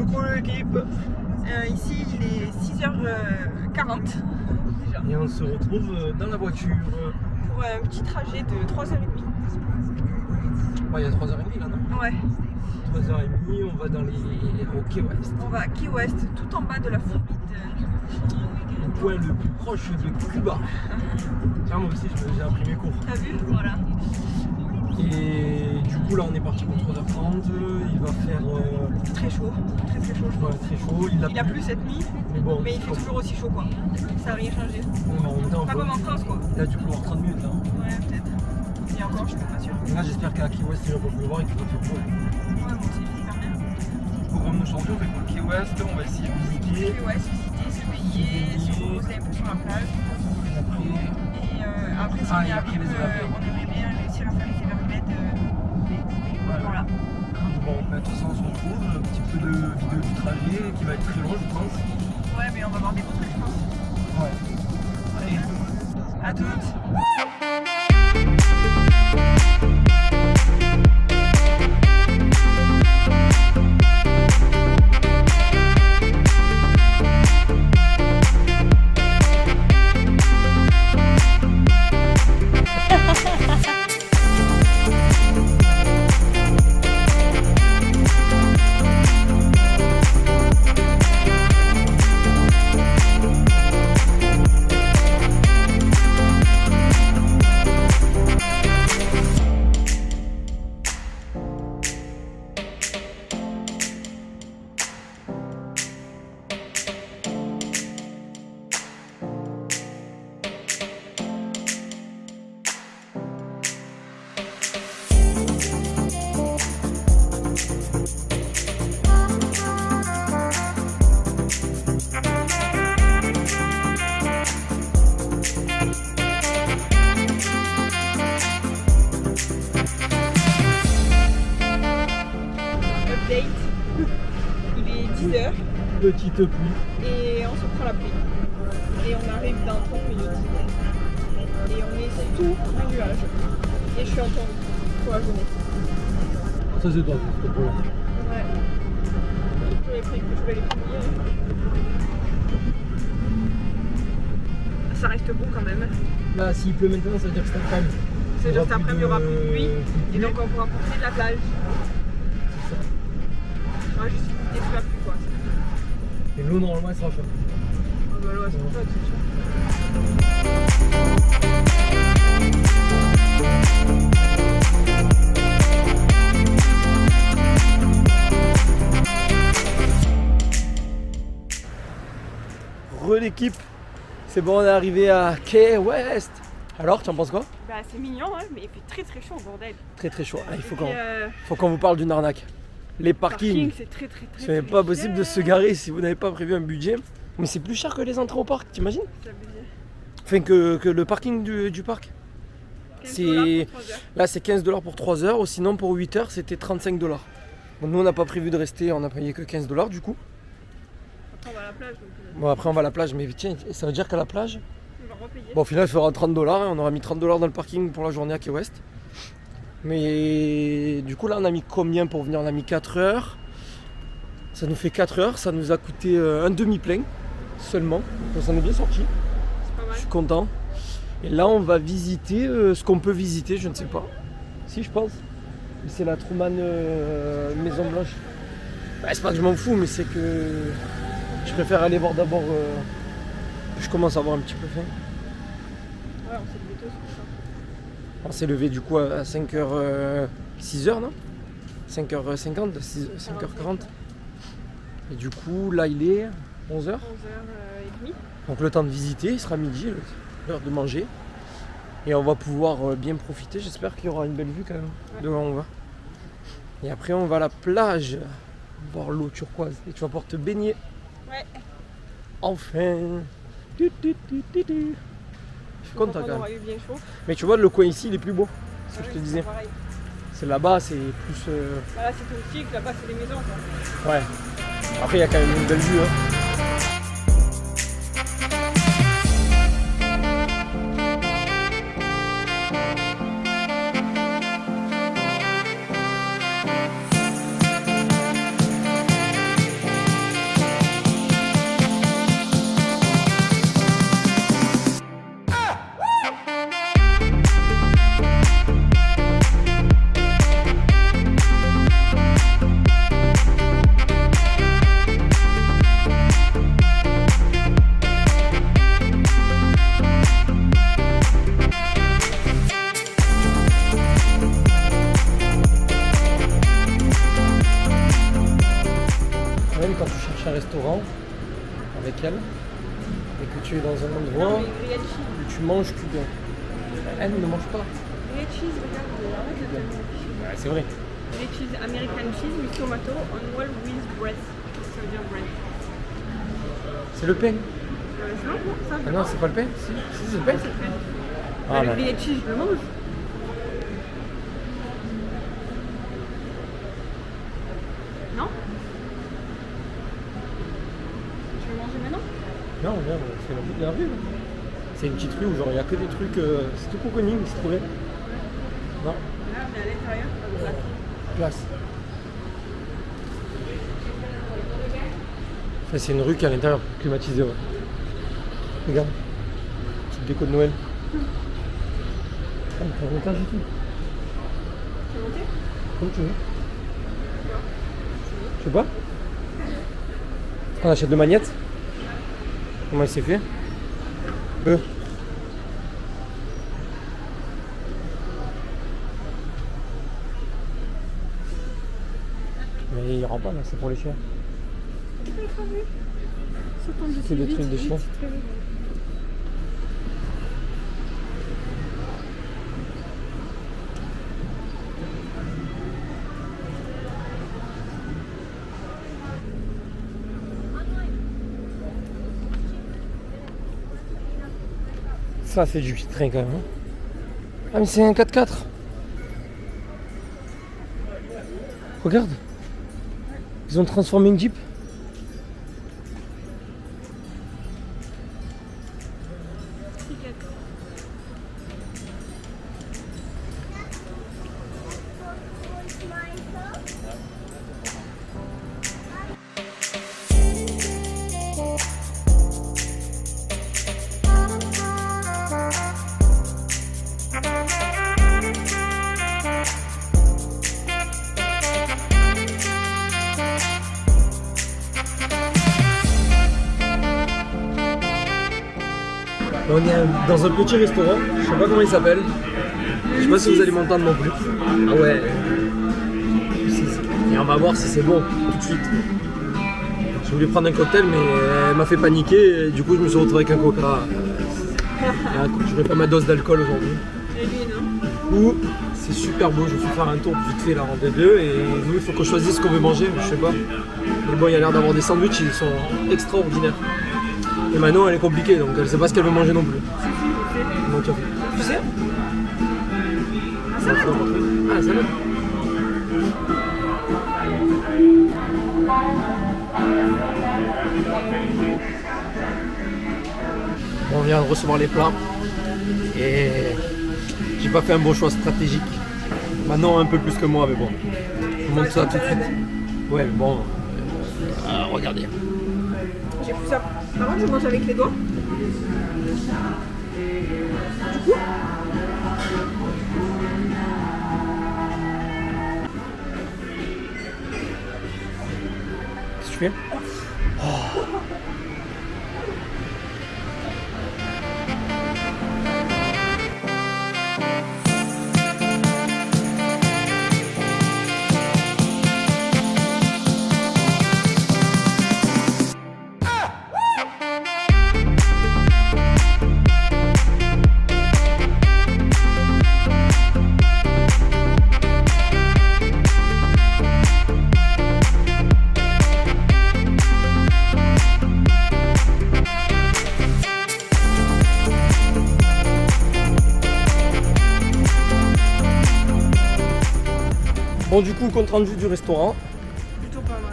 Coucou l'équipe. Ici il est 6h40 déjà. Et on se retrouve dans la voiture. Pour un petit trajet de 3h30. Ouais, il y a 3h30 là, non? Ouais. 3h30, on va dans les... au Key West. On va à Key West, tout en bas de la Floride. Le point le plus proche de Cuba. Tiens, moi aussi j'ai appris mes cours. T'as vu? Voilà. Et du coup là on est parti pour 3h30. Il va faire... Très chaud, très chaud je ouais, pense. très chaud. Il a plu cette nuit, mais bon, mais il fait toujours aussi chaut quoi. Ça n'a rien changé. En même temps, Pas comme en France quoi. il a dû pleuvoir 30 minutes là. Ouais, peut-être. Et encore, je suis pas sûre. Et là j'espère qu'à Key West il va pas pleuvoir et qu'il va faire chaud. Ouais, moi aussi, j'espère bien. Programme d'aujourd'hui, on fait quoi? Key West, on va essayer de visiter. Key West, visiter, se baigner, se reposer un peu sur la plage. Et après, si on y arrive, on aimerait bien réussir à faire les Everglades. Voilà. Bon, bah, de toute façon, on se retrouve. Un petit peu de vidéo du trajet qui va être très long, je pense. Ouais, mais on va voir des beaux trucs, je pense. Ouais. Allez, À toutes. Il est 10h petite pluie. et on se prend la pluie. Et on arrive dans 30 minutes. Et on est sous un nuage. Et je suis en temps pour la journée. Ça, c'est toi, c'est le problème. Ouais. Je vais les prendre hier. Ça reste beau quand même. Là, s'il pleut maintenant, ça veut dire que cet après-midi. C'est-à-dire cet après-midi, il n'y aura plus de pluie. Et donc on pourra profiter de la plage. C'est ça. On va juste profiter sous la pluie quoi. Et l'eau, normalement, elle sera chaude. Ah bah là, c'est pour ça, c'est sûr. L'équipe, c'est bon, on est arrivé à Key West. Alors, tu en penses quoi? Bah c'est mignon hein, mais il fait très chaud bordel. Très chaud. Ah, il faut Et qu'on vous parle d'une arnaque. Les parkings, c'est très ce n'est pas possible de se garer si vous n'avez pas prévu un budget. Mais c'est plus cher que les entrées au parc, t'imagines? Enfin que le parking du parc. C'est là c'est 15$ pour 3 heures, ou sinon pour 8 heures c'était 35$. Bon, nous on n'a pas prévu de rester, on a payé que 15$ du coup. Après on va à la plage. Bon après on va à la plage, mais tiens, ça veut dire qu'à la plage, on va repayer. bon au final il fera 30$, hein, on aura mis 30$ dans le parking pour la journée à Key West. Mais du coup là on a mis combien pour venir? On a mis 4 heures. Ça nous fait 4 heures, ça nous a coûté un demi-plein seulement. Donc ça en est bien sorti. C'est pas mal. Je suis content. Et là on va visiter ce qu'on peut visiter, je ne sais pas. Si je pense. C'est la Truman Maison Blanche. Bah, c'est pas que je m'en fous, mais c'est que je préfère aller voir d'abord. Je commence à avoir un petit peu faim. Ouais, on s'est levé tôt, c'est pour ça. On s'est levé du coup à 5h, 6h non 5h50, 5h40. Et du coup là il est 11h. 11h30. Donc le temps de visiter, il sera midi, l'heure de manger. Et on va pouvoir bien profiter, j'espère qu'il y aura une belle vue quand même de là où on va. Et après on va à la plage, voir l'eau turquoise. Et tu vas pouvoir te baigner. Ouais. Enfin. Je suis content quand même. On aura eu bien chaud. Mais tu vois le coin ici il est plus beau, c'est ce que je te Ouais, disais. pareil. C'est là-bas, c'est plus... Bah là c'est touristique, là-bas c'est les maisons quoi. Ouais. Après il y a quand même une belle vue. Hein. cherches un restaurant avec elle et que tu es dans un endroit où tu manges cubain. Elle ne mange pas. Grilled cheese, regarde, arrête de Ouais, c'est vrai. grilled cheese, American cheese with tomato on wall with bread. Ça veut dire bread. C'est le pain. C'est bon, ça Ah non, c'est pas le pain. Si, c'est le pain. c'est le pain. Ah, Le là. grilled cheese, je le mange. Non? Tu veux manger maintenant? Non, regarde, c'est la petite rue. C'est une petite rue où genre il n'y a que des trucs. C'est tout cocooning, c'est trouvé. Non, Là, on est à l'intérieur. Là. place. Enfin, c'est une rue qui est à l'intérieur, climatisée. Ouais. Regarde, petite déco de Noël. Ah, t'as un étage et tout. Tu veux monter? Comme tu veux. Je sais pas. On achète de magnettes. Comment il s'est fait? Mais il n'y aura pas là, c'est pour les chiens. C'est des trucs de chiens. Ça c'est du train quand même. Hein. Ah mais c'est un 4x4. Regarde. Ils ont transformé une Jeep. On est dans un petit restaurant, je sais pas comment il s'appelle. Je sais pas si vous allez m'entendre non plus. Ah ouais. Et on va voir si c'est bon tout de suite. Je voulais prendre un cocktail mais elle m'a fait paniquer et du coup je me suis retrouvé avec un coca. Je vais pas ma dose d'alcool aujourd'hui. Et lui, non? Ou c'est super beau, je vais faire un tour vite fait là en deux et nous il faut qu'on choisisse ce qu'on veut manger, je sais pas. Mais bon il y a l'air d'avoir des sandwichs, ils sont extraordinaires. Et Manon elle est compliquée donc elle sait pas ce qu'elle veut manger non plus. Donc tu sais? Ah, ça va. Ah ça va. On vient de recevoir les plats et j'ai pas fait un bon choix stratégique. Manon un peu plus que moi mais bon. Je vous montre ça tout de suite. Ouais bon. Regardez. J'ai plus ça. Par contre, je mange avec les doigts. Du coup, Qu'est-ce que tu fais? Bon du coup compte rendu du restaurant. plutôt pas mal.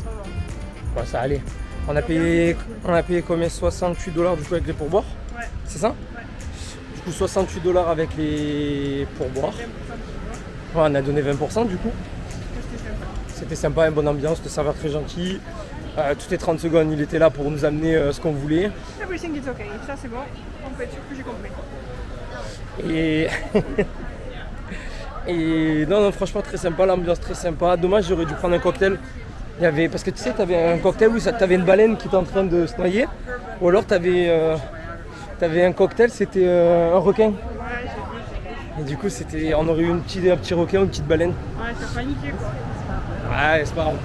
Ça va. Ouais, ça allait. On a payé combien? 68 $ du coup avec les pourboires. Ouais. C'est ça? Ouais. Du coup 68 $ avec les pourboires. 20% de Ouais, on a donné 20% du coup. C'était sympa. C'était sympa, une bonne ambiance, le serveur très gentil. Toutes les 30 secondes il était là pour nous amener ce qu'on voulait. Everything is okay. Ça, c'est bon. On peut être sûr que j'ai compris. Et... Et non, franchement très sympa, l'ambiance très sympa. Dommage, j'aurais dû prendre un cocktail. Il y avait... Parce que tu sais, tu avais un cocktail où tu avais une baleine qui était en train de se noyer. Ou alors tu avais un cocktail, c'était un requin. Ouais, j'ai vu. Et du coup, on aurait eu un petit requin ou une petite baleine. Ouais, t'as paniqué quoi. Ouais, c'est pas grave.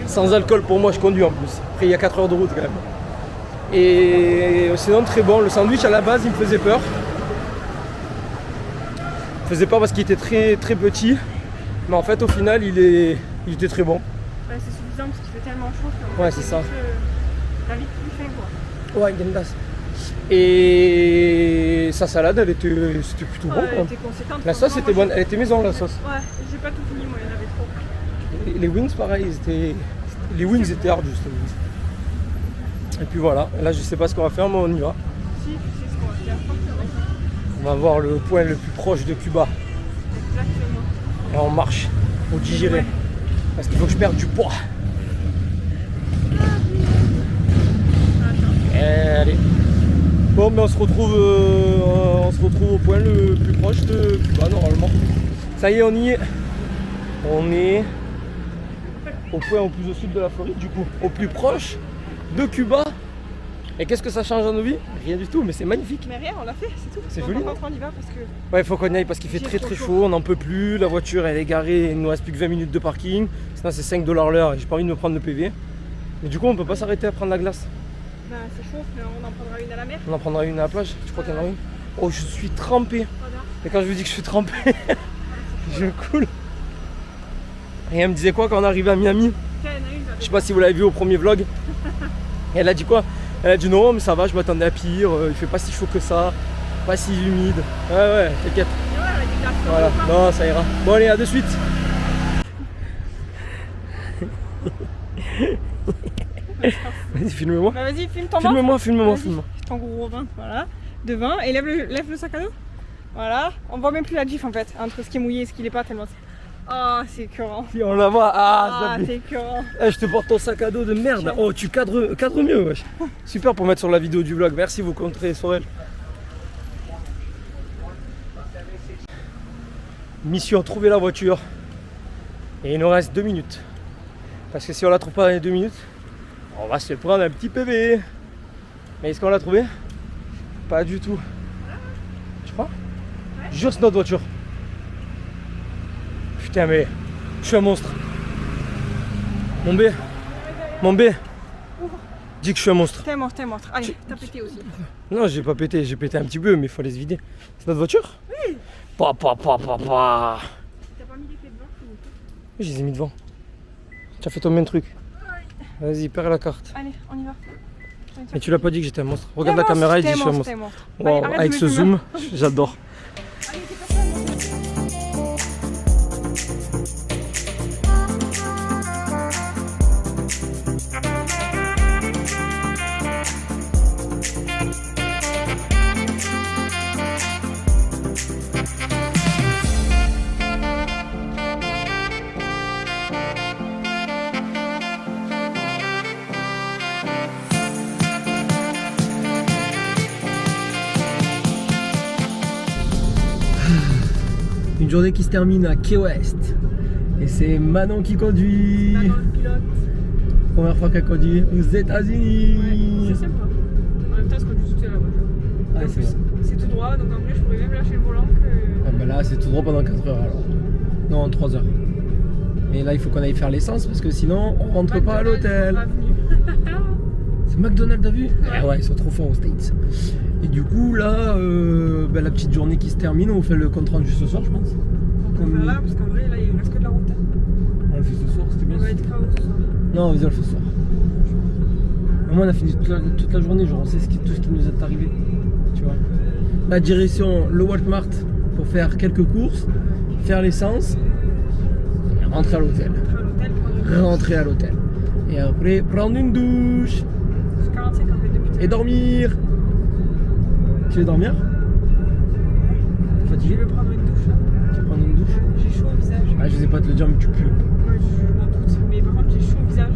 Sans alcool pour moi, je conduis en plus. Après, il y a 4 heures de route quand même. Et sinon, très bon. Le sandwich à la base, il me faisait peur. Il me faisait peur parce qu'il était très très petit. Mais en fait, au final, il était très bon. Ouais, c'est suffisant parce qu'il fait tellement chaud que Ouais, c'est ça. la vie plus fin quoi. Ouais, Gendas. Et sa salade, c'était plutôt bon. Elle était conséquente. La sauce était bonne, elle était maison la sauce. Ouais, j'ai pas tout fini, moi, il y en avait trop. Les wings, pareil, les wings étaient hard juste. Et puis voilà, là je sais pas ce qu'on va faire, mais on y va. Si, tu sais ce qu'on va faire. On va voir le point le plus proche de Cuba. Exactement. Et on marche au digérer. Ouais. Parce qu'il faut que je perde du poids. Allez. Bon, mais on se retrouve au point le plus proche de Cuba normalement. Ça y est, on y est. On est au point au plus au sud de la Floride, du coup, au plus proche de Cuba. Et qu'est-ce que ça change dans nos vies? Rien du tout, mais c'est magnifique. Mais rien, on l'a fait, c'est tout. C'est Donc, joli. on rentre, on y va parce que. Ouais, il faut qu'on y aille parce qu'il fait très très chaud, on n'en peut plus. La voiture elle est garée, il nous reste plus que 20 minutes de parking. Sinon c'est 5 $ l'heure et j'ai pas envie de me prendre le PV. Mais du coup, on peut pas s'arrêter à prendre la glace. Ben, c'est chaud, mais on en prendra une à la mer. On en prendra une à la plage, tu crois qu'il y en a une? Oh, je suis trempé. Regarde. Et quand je vous dis que je suis trempé, je coule. Et elle me disait quoi quand on arrivait à Miami? Tiens, il y en a une, Je sais pas si vous l'avez vu au premier vlog. Et elle a dit quoi? Elle a dit non, mais ça va, je m'attendais à pire. Il fait pas si chaud que ça, pas si humide. Ouais, t'inquiète. Ouais, elle a dit glace. Voilà, non, ça ira. Bon, allez, à de suite. Vas-y, filme-moi. Bah, vas-y, filme ton ventre. Filme-moi. Vas-y, ton gros ventre, voilà. Devant, et lève le sac à dos. Voilà. On voit même plus la gif en fait, entre ce qui est mouillé et ce qui l'est pas tellement. Oh, c'est écœurant. Si on la voit, Ah, ça c'est écœurant. Eh, je te porte ton sac à dos de merde. Oh, tu cadres mieux, wesh. Super pour mettre sur la vidéo du vlog. Merci, vous compterez sur elle. Mission, trouver la voiture. Et il nous reste 2 minutes. Parce que si on la trouve pas dans les 2 minutes, on va se prendre un petit PV. Mais est-ce qu'on l'a trouvé? Pas du tout. Tu crois? Je jure, c'est notre voiture. Putain, mais je suis un monstre. Mon B. Dis que je suis un monstre. T'es mort. Allez, t'as pété aussi. Non, j'ai pas pété, j'ai pété un petit peu, mais il faut aller se vider. C'est notre voiture? Oui. Pa. T'as pas mis les clés devant? Oui, je les ai mis devant. Tu as fait ton même truc. Vas-y, perds la carte. Allez, on y va. Mais tu l'as pas dit que j'étais un monstre. Regarde la caméra et dis que je suis un monstre. Wow, Allez, avec ce zoom, j'adore. Allez, t'es pas seul. Une journée qui se termine à Key West. Et c'est Manon qui conduit. Manon, le pilote. Première fois qu'elle conduit aux États-Unis. Ouais, c'est sympa. En même temps, c'est quand tu soutiens la voiture. Ouais, En c'est plus, vrai. c'est tout droit, donc en vrai, je pourrais même lâcher le volant que. Ah bah là, c'est tout droit pendant 4 heures alors. Non, 3 heures. Et là, il faut qu'on aille faire l'essence parce que sinon, on rentre pas à l'hôtel. C'est McDonald's, t'as vu? Ah ouais, ils sont trop forts aux States. Et du coup, là, la petite journée qui se termine, on fait le compte rendu ce soir, je pense. On peut faire là, parce qu'en vrai, là, il reste que de la route. On le fait ce soir, c'était bien. On va être KO ce soir. Non, vas-y, on le fait ce soir. Au moins, on a fini toute la journée, genre, on sait tout ce qui nous est arrivé. Tu vois. La direction, le Walmart pour faire quelques courses, faire l'essence, et rentrer à l'hôtel. Rentrer à l'hôtel. Et après, prendre une douche. C'est 45 en fait depuis. Et dormir. Tu veux dormir? T'es Je fatigué? vais prendre une douche là. Tu veux prendre une douche? J'ai chaud au visage. Ah, je sais pas te le dire, mais tu pues. Ouais, je m'en doute. Mais par contre, j'ai chaud au visage.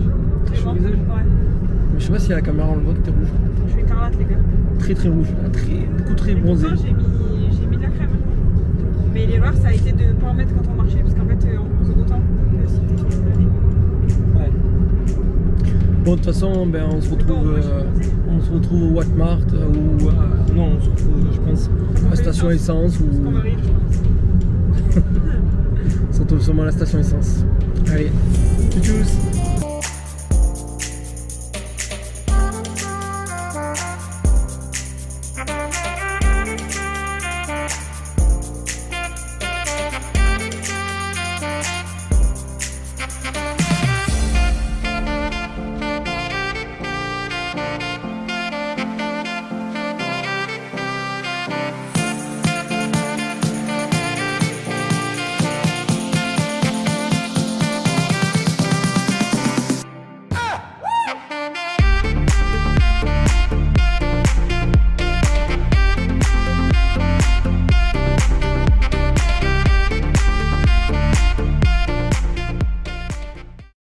Chaud au visage? Ouais. Mais je sais pas si à la caméra on le voit que t'es rouge. Je suis écarlate, les gars. Très très rouge, là, beaucoup très bronzé. Pourtant, j'ai mis de la crème. Mais l'erreur, ça a été de ne pas en mettre quand on marchait, parce qu'en fait, on bronze autant que si t'étais lavé. Ouais. Bon, de toute façon, ben, on se retrouve au Walmart ou non, on se retrouve, je pense, à la station essence Parce qu'on ou va rire, je pense. on se retrouve sûrement à la station essence. Allez.